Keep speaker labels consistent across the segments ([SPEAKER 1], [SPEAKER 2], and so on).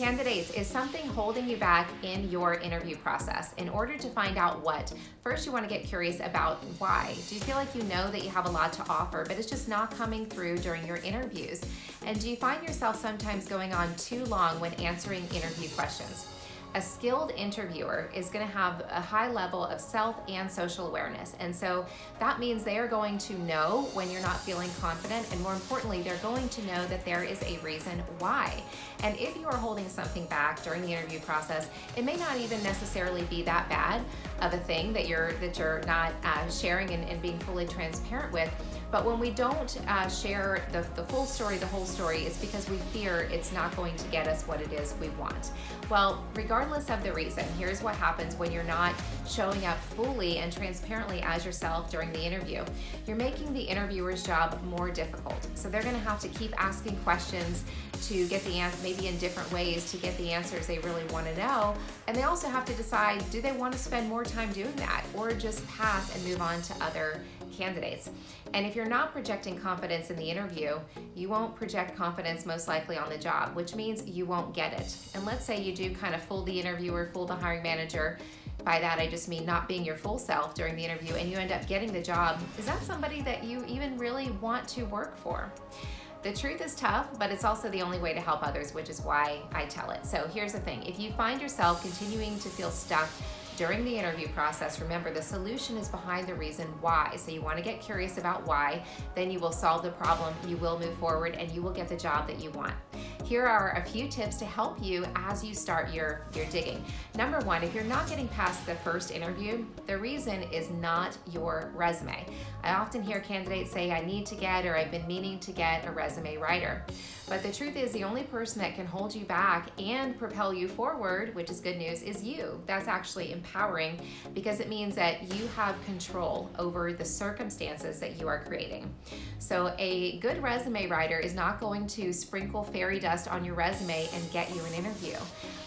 [SPEAKER 1] Candidates, is something holding you back in your interview process? In order to find out what, first you want to get curious about why. Do you feel like you know that you have a lot to offer, but it's just not coming through during your interviews? And do you find yourself sometimes going on too long when answering interview questions? A skilled interviewer is going to have a high level of self and social awareness. And so that means they are going to know when you're not feeling confident, and more importantly, they're going to know that there is a reason why. And if you are holding something back during the interview process, it may not even necessarily be that bad of a thing that you're not sharing and being fully transparent with. But when we don't share the full story, the whole story, it's because we fear it's not going to get us what it is we want. Well, regardless of the reason, here's what happens when you're not showing up fully and transparently as yourself during the interview. You're making the interviewer's job more difficult. So they're going to have to keep asking questions to get the answer, maybe in different ways, to get the answers they really want to know. And they also have to decide, do they want to spend more time doing that or just pass and move on to other candidates? And if you're not projecting confidence in the interview, you won't project confidence most likely on the job, which means you won't get it. And let's say you do kind of fool the interviewer, fool the hiring manager. By that, I just mean not being your full self during the interview, and you end up getting the job. Is that somebody that you even really want to work for? The truth is tough, but it's also the only way to help others, which is why I tell it. So here's the thing. If you find yourself continuing to feel stuck during the interview process, remember the solution is behind the reason why. So you want to get curious about why, then you will solve the problem, you will move forward, and you will get the job that you want. Here are a few tips to help you as you start your digging. Number one, if you're not getting past the first interview, the reason is not your resume. I often hear candidates say, I need to get, or I've been meaning to get a resume writer. But the truth is, the only person that can hold you back and propel you forward, which is good news, is you. That's actually empowering, because it means that you have control over the circumstances that you are creating. So a good resume writer is not going to sprinkle fairy dust on your resume and get you an interview.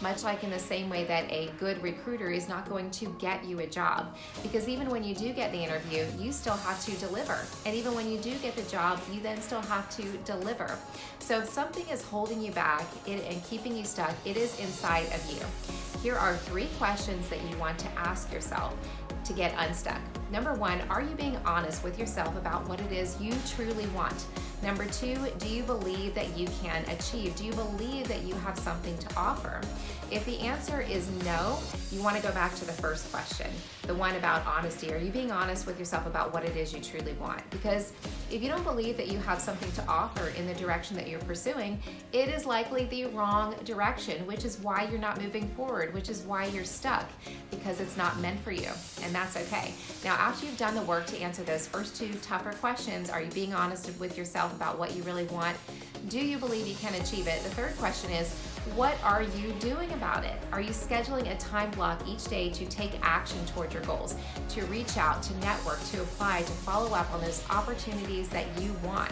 [SPEAKER 1] Much like in the same way that a good recruiter is not going to get you a job. Because even when you do get the interview, you still have to deliver. And even when you do get the job, you then still have to deliver. So if something is holding you back and keeping you stuck, it is inside of you. Here are 3 questions that you want to ask yourself to get unstuck. Number 1, are you being honest with yourself about what it is you truly want? Number 2, do you believe that you can achieve? Do you believe that you have something to offer? If the answer is no, you want to go back to the first question, the one about honesty. Are you being honest with yourself about what it is you truly want? Because if you don't believe that you have something to offer in the direction that you're pursuing, it is likely the wrong direction, which is why you're not moving forward, which is why you're stuck, because it's not meant for you, and that's okay. Now, after you've done the work to answer those first 2 tougher questions, are you being honest with yourself about what you really want? Do you believe you can achieve it? The third question is, what are you doing about it? Are you scheduling a time block each day to take action toward your goals, to reach out, to network, to apply, to follow up on those opportunities that you want?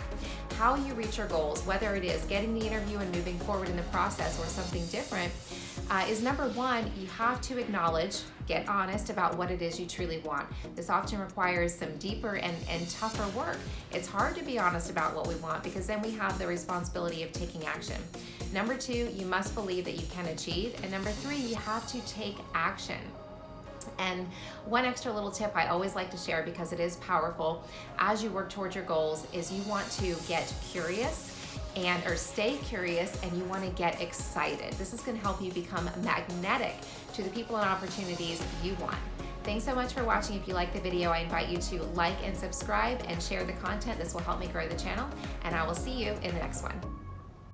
[SPEAKER 1] How you reach your goals, whether it is getting the interview and moving forward in the process or something different, is number 1, you have to acknowledge, get honest about what it is you truly want. This often requires some deeper and tougher work. It's hard to be honest about what we want, because then we have the responsibility of taking action. Number 2, you must believe that you can achieve. And number 3, you have to take action. And one extra little tip I always like to share, because it is powerful as you work towards your goals, is you want to get curious or stay curious, and you want to get excited. This is going to help you become magnetic to the people and opportunities you want. Thanks so much for watching. If you like the video, I invite you to like and subscribe and share the content. This will help me grow the channel, and I will see you in the next one.